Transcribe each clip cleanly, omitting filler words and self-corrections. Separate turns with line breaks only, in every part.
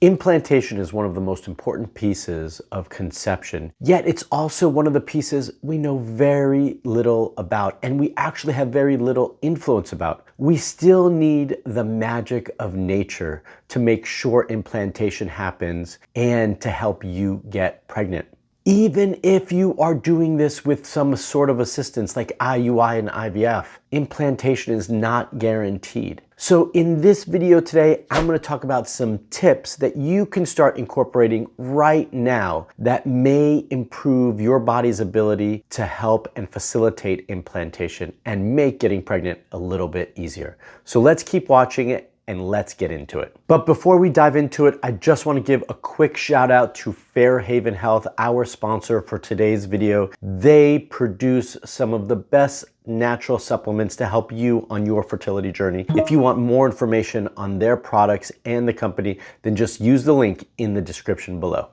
Implantation is one of the most important pieces of conception, yet it's also one of the pieces we know very little about and we actually have very little influence about. We still need the magic of nature to make sure implantation happens and to help you get pregnant. Even if you are doing this with some sort of assistance like IUI and IVF, implantation is not guaranteed. So in this video today, I'm going to talk about some tips that you can start incorporating right now that may improve your body's ability to help and facilitate implantation and make getting pregnant a little bit easier. So let's keep watching it and let's get into it. But before we dive into it, I just want to give a quick shout out to Fairhaven Health, our sponsor for today's video. They produce some of the best natural supplements to help you on your fertility journey. If you want more information on their products and the company, then just use the link in the description below.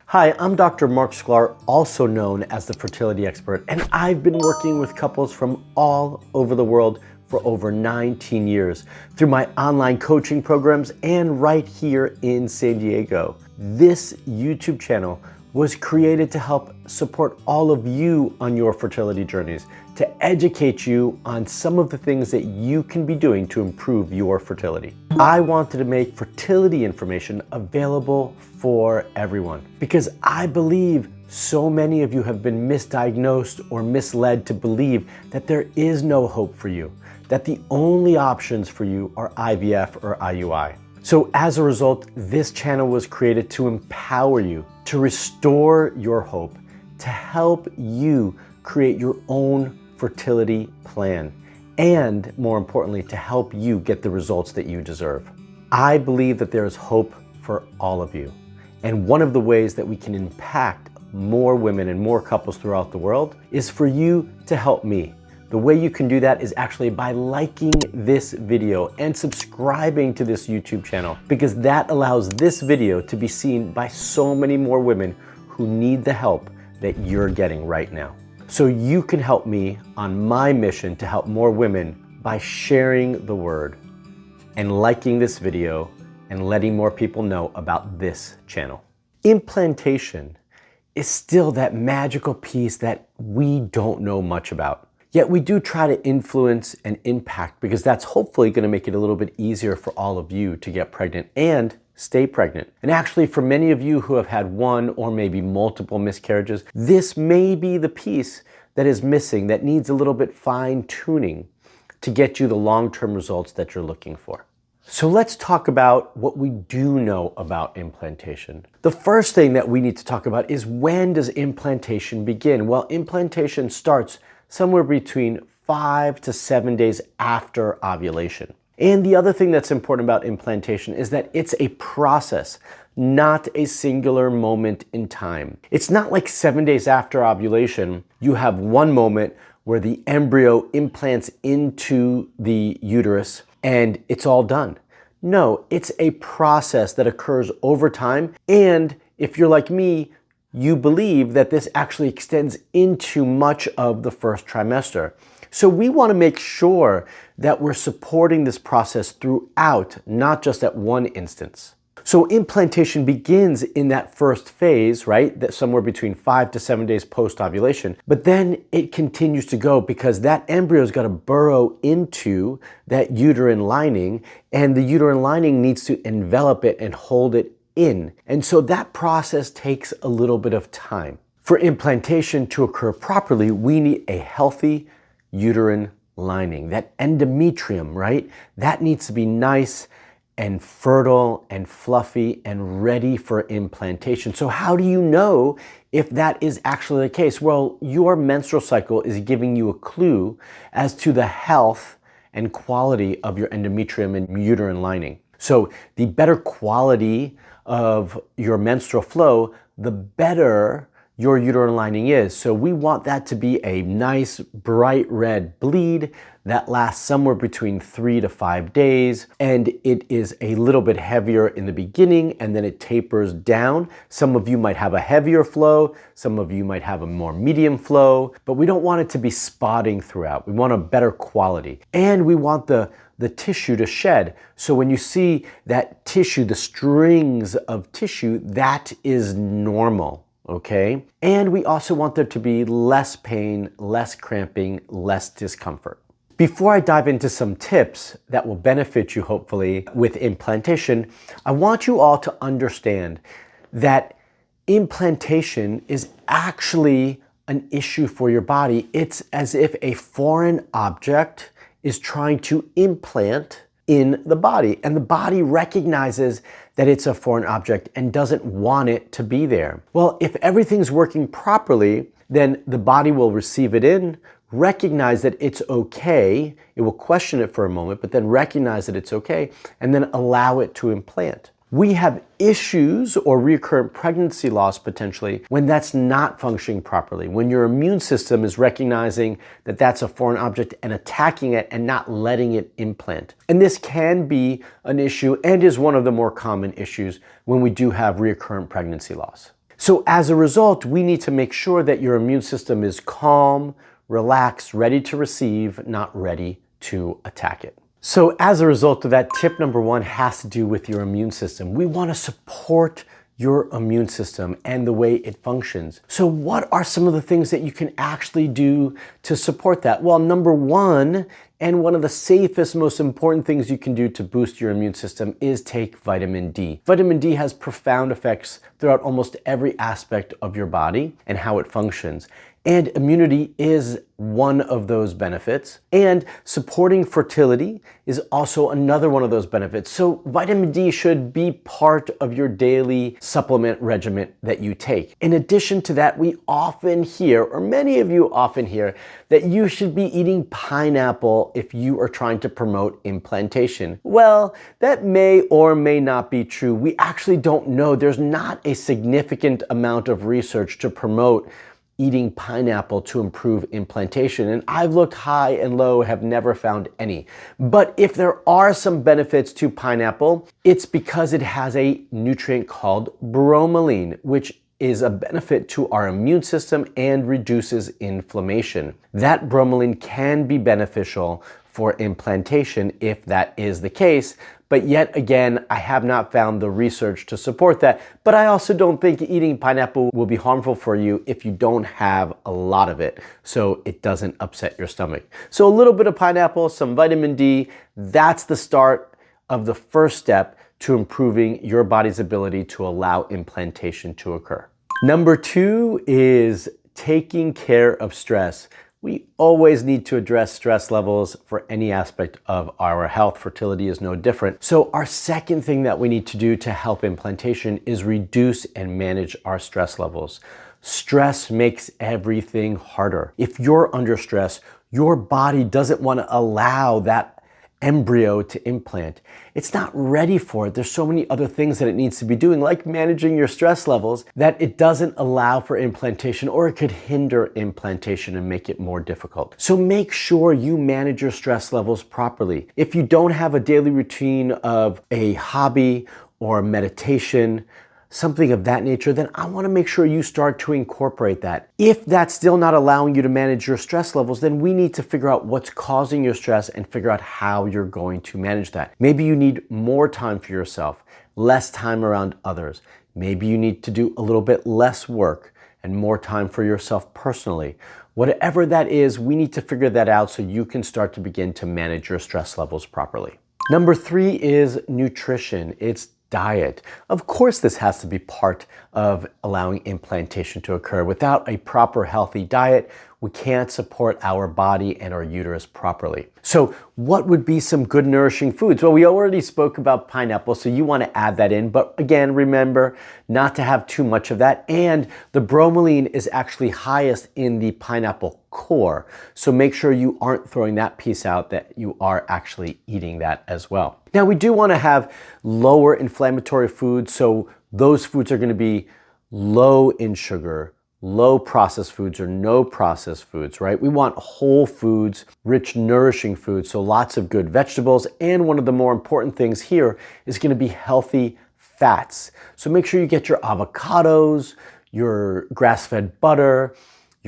Hi, I'm Dr. Marc Sklar, also known as the fertility expert, and I've been working with couples from all over the world for over 19 years through my online coaching programs and right here in San Diego. This YouTube channel was created to help support all of you on your fertility journeys, to educate you on some of the things that you can be doing to improve your fertility. I wanted to make fertility information available for everyone because I believe so many of you have been misdiagnosed or misled to believe that there is no hope for you, that the only options for you are IVF or IUI. So as a result, this channel was created to empower you, to restore your hope, to help you create your own fertility plan, and more importantly, to help you get the results that you deserve. I believe that there is hope for all of you. And one of the ways that we can impact more women and more couples throughout the world is for you to help me. The way you can do that is actually by liking this video and subscribing to this YouTube channel, because that allows this video to be seen by so many more women who need the help that you're getting right now. So you can help me on my mission to help more women by sharing the word and liking this video and letting more people know about this channel. Implantation is still that magical piece that we don't know much about. Yet we do try to influence and impact because that's hopefully going to make it a little bit easier for all of you to get pregnant and stay pregnant. And actually, for many of you who have had one or maybe multiple miscarriages, this may be the piece that is missing, that needs a little bit fine tuning to get you the long-term results that you're looking for. So let's talk about what we do know about implantation. The first thing that we need to talk about is, when does implantation begin? Well, implantation starts somewhere between 5 to 7 days after ovulation. And the other thing that's important about implantation is that it's a process, not a singular moment in time. It's not like 7 days after ovulation, you have one moment where the embryo implants into the uterus and it's all done. No, it's a process that occurs over time. And if you're like me, you believe that this actually extends into much of the first trimester. So we want to make sure that we're supporting this process throughout, not just at one instance. So implantation begins in that first phase, right? That's somewhere between 5 to 7 days post-ovulation. But then it continues to go because that embryo's got to burrow into that uterine lining, and the uterine lining needs to envelop it and hold it in. And so that process takes a little bit of time. For implantation to occur properly, we need a healthy uterine lining. That endometrium, right? That needs to be nice and fertile and fluffy and ready for implantation. So how do you know if that is actually the case? Well, your menstrual cycle is giving you a clue as to the health and quality of your endometrium and uterine lining. So the better quality of your menstrual flow, the better your uterine lining is. So we want that to be a nice bright red bleed that lasts somewhere between 3 to 5 days, and it is a little bit heavier in the beginning and then it tapers down. Some of you might have a heavier flow, some of you might have a more medium flow, but we don't want it to be spotting throughout. We want a better quality, and we want the the tissue to shed. So when you see that tissue, the strings of tissue, that is normal, okay? And we also want there to be less pain, less cramping, less discomfort. Before I dive into some tips that will benefit you, hopefully, with implantation, I want you all to understand that implantation is actually an issue for your body. It's as if a foreign object is trying to implant in the body, and the body recognizes that it's a foreign object and doesn't want it to be there. Well, if everything's working properly, then the body will receive it in, recognize that it's okay, it will question it for a moment, but then recognize that it's okay, and then allow it to implant. We have issues or recurrent pregnancy loss potentially when that's not functioning properly, when your immune system is recognizing that that's a foreign object and attacking it and not letting it implant. And this can be an issue and is one of the more common issues when we do have recurrent pregnancy loss. So as a result, we need to make sure that your immune system is calm, relaxed, ready to receive, not ready to attack it. So as a result of that, tip number one has to do with your immune system. We want to support your immune system and the way it functions. So what are some of the things that you can actually do to support that? Well, number one, and one of the safest, most important things you can do to boost your immune system is take vitamin D. Vitamin D has profound effects throughout almost every aspect of your body and how it functions. And immunity is one of those benefits. And supporting fertility is also another one of those benefits. So vitamin D should be part of your daily supplement regimen that you take. In addition to that, we often hear, or many of you often hear, that you should be eating pineapple if you are trying to promote implantation. Well, that may or may not be true. We actually don't know. There's not a significant amount of research to promote eating pineapple to improve implantation. And I've looked high and low, have never found any. But if there are some benefits to pineapple, it's because it has a nutrient called bromelain, which is a benefit to our immune system and reduces inflammation. That bromelain can be beneficial for implantation if that is the case. But yet again, I have not found the research to support that. But I also don't think eating pineapple will be harmful for you if you don't have a lot of it, so it doesn't upset your stomach. So a little bit of pineapple, some vitamin D, that's the start of the first step to improving your body's ability to allow implantation to occur. Number two is taking care of stress. We always need to address stress levels for any aspect of our health. Fertility is no different. So our second thing that we need to do to help implantation is reduce and manage our stress levels. Stress makes everything harder. If you're under stress, your body doesn't want to allow that embryo to implant. It's not ready for it. There's so many other things that it needs to be doing, like managing your stress levels, that it doesn't allow for implantation, or it could hinder implantation and make it more difficult. So make sure you manage your stress levels properly. If you don't have a daily routine of a hobby or meditation, something of that nature, then I want to make sure you start to incorporate that. If that's still not allowing you to manage your stress levels, then we need to figure out what's causing your stress and figure out how you're going to manage that. Maybe you need more time for yourself, less time around others. Maybe you need to do a little bit less work and more time for yourself personally. Whatever that is, we need to figure that out so you can start to begin to manage your stress levels properly. Number three is nutrition. It's diet. Of course, this has to be part of allowing implantation to occur. Without a proper healthy diet, we can't support our body and our uterus properly. So what would be some good nourishing foods? Well, we already spoke about pineapple, so you want to add that in. But again, remember not to have too much of that. And the bromelain is actually highest in the pineapple core. So make sure you aren't throwing that piece out, that you are actually eating that as well. Now, we do want to have lower inflammatory foods. So those foods are going to be low in sugar, low processed foods, or no processed foods, right? We want whole foods, rich, nourishing foods, so lots of good vegetables. And one of the more important things here is going to be healthy fats. So make sure you get your avocados, your grass-fed butter,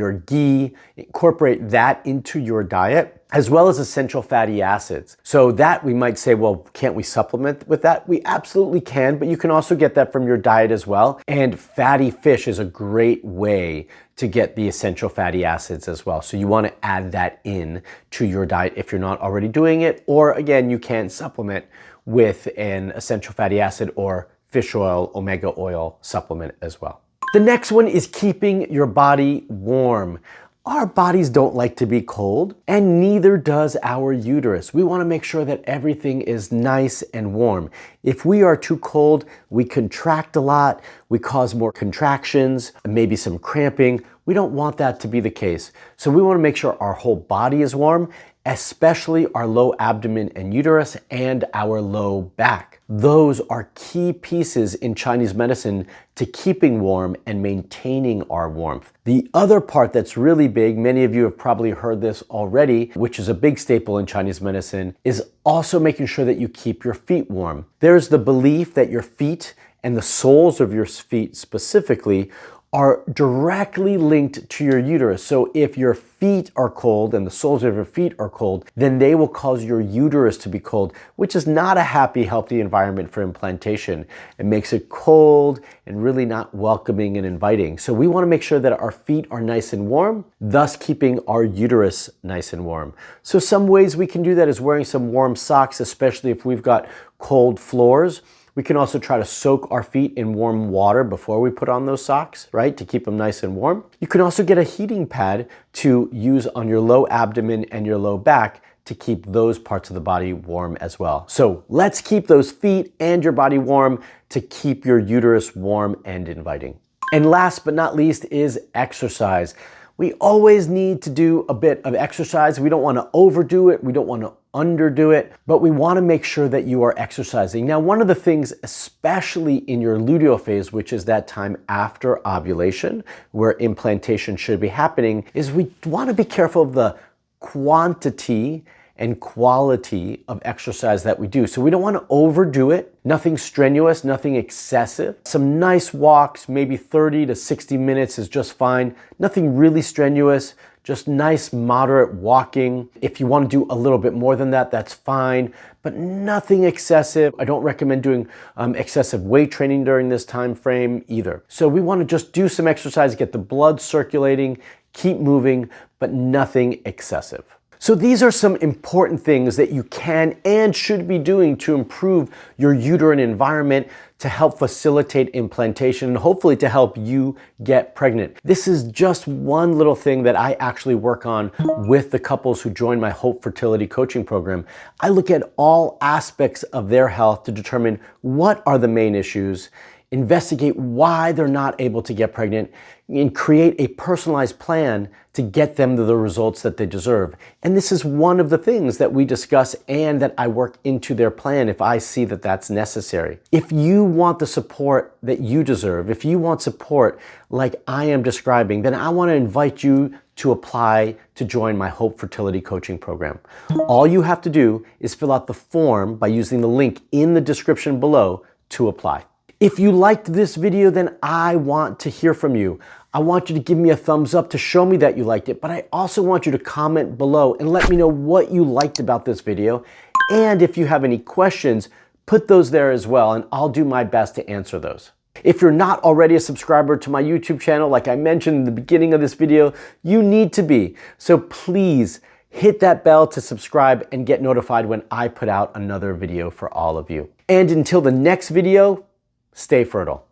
your ghee, incorporate that into your diet, as well as essential fatty acids. So that we might say, well, can't we supplement with that? We absolutely can, but you can also get that from your diet as well. And fatty fish is a great way to get the essential fatty acids as well. So you want to add that in to your diet if you're not already doing it, or again, you can supplement with an essential fatty acid or fish oil, omega oil supplement as well. The next one is keeping your body warm. Our bodies don't like to be cold, and neither does our uterus. We want to make sure that everything is nice and warm. If we are too cold, we contract a lot, we cause more contractions, maybe some cramping. We don't want that to be the case. So we want to make sure our whole body is warm, especially our low abdomen and uterus and our low back. Those are key pieces in Chinese medicine to keeping warm and maintaining our warmth. The other part that's really big, many of you have probably heard this already, which is a big staple in Chinese medicine, is also making sure that you keep your feet warm. There's the belief that your feet and the soles of your feet specifically are directly linked to your uterus. So if your feet are cold and the soles of your feet are cold, then they will cause your uterus to be cold, which is not a happy, healthy environment for implantation. It makes it cold and really not welcoming and inviting. So we want to make sure that our feet are nice and warm, thus keeping our uterus nice and warm. So some ways we can do that is wearing some warm socks, especially if we've got cold floors. We can also try to soak our feet in warm water before we put on those socks, right, to keep them nice and warm. You can also get a heating pad to use on your low abdomen and your low back to keep those parts of the body warm as well. So let's keep those feet and your body warm to keep your uterus warm and inviting. And last but not least is exercise. We always need to do a bit of exercise. We don't want to overdo it. We don't want to underdo it, but we want to make sure that you are exercising. Now, one of the things, especially in your luteal phase, which is that time after ovulation, where implantation should be happening, is we want to be careful of the quantity and quality of exercise that we do. So we don't want to overdo it. Nothing strenuous, nothing excessive. Some nice walks, maybe 30 to 60 minutes is just fine. Nothing really strenuous, just nice moderate walking. If you want to do a little bit more than that, that's fine, but nothing excessive. I don't recommend doing excessive weight training during this time frame either. So we want to just do some exercise, get the blood circulating, keep moving, but nothing excessive. So these are some important things that you can and should be doing to improve your uterine environment, to help facilitate implantation, and hopefully to help you get pregnant. This is just one little thing that I actually work on with the couples who join my Hope Fertility Coaching Program. I look at all aspects of their health to determine what are the main issues, investigate why they're not able to get pregnant, and create a personalized plan to get them to the results that they deserve. And this is one of the things that we discuss and that I work into their plan if I see that that's necessary. If you want the support that you deserve, if you want support like I am describing, then I want to invite you to apply to join my Hope Fertility Coaching Program. All you have to do is fill out the form by using the link in the description below to apply. If you liked this video, then I want to hear from you. I want you to give me a thumbs up to show me that you liked it, but I also want you to comment below and let me know what you liked about this video. And if you have any questions, put those there as well, and I'll do my best to answer those. If you're not already a subscriber to my YouTube channel, like I mentioned in the beginning of this video, you need to be. So please hit that bell to subscribe and get notified when I put out another video for all of you. And until the next video, stay fertile.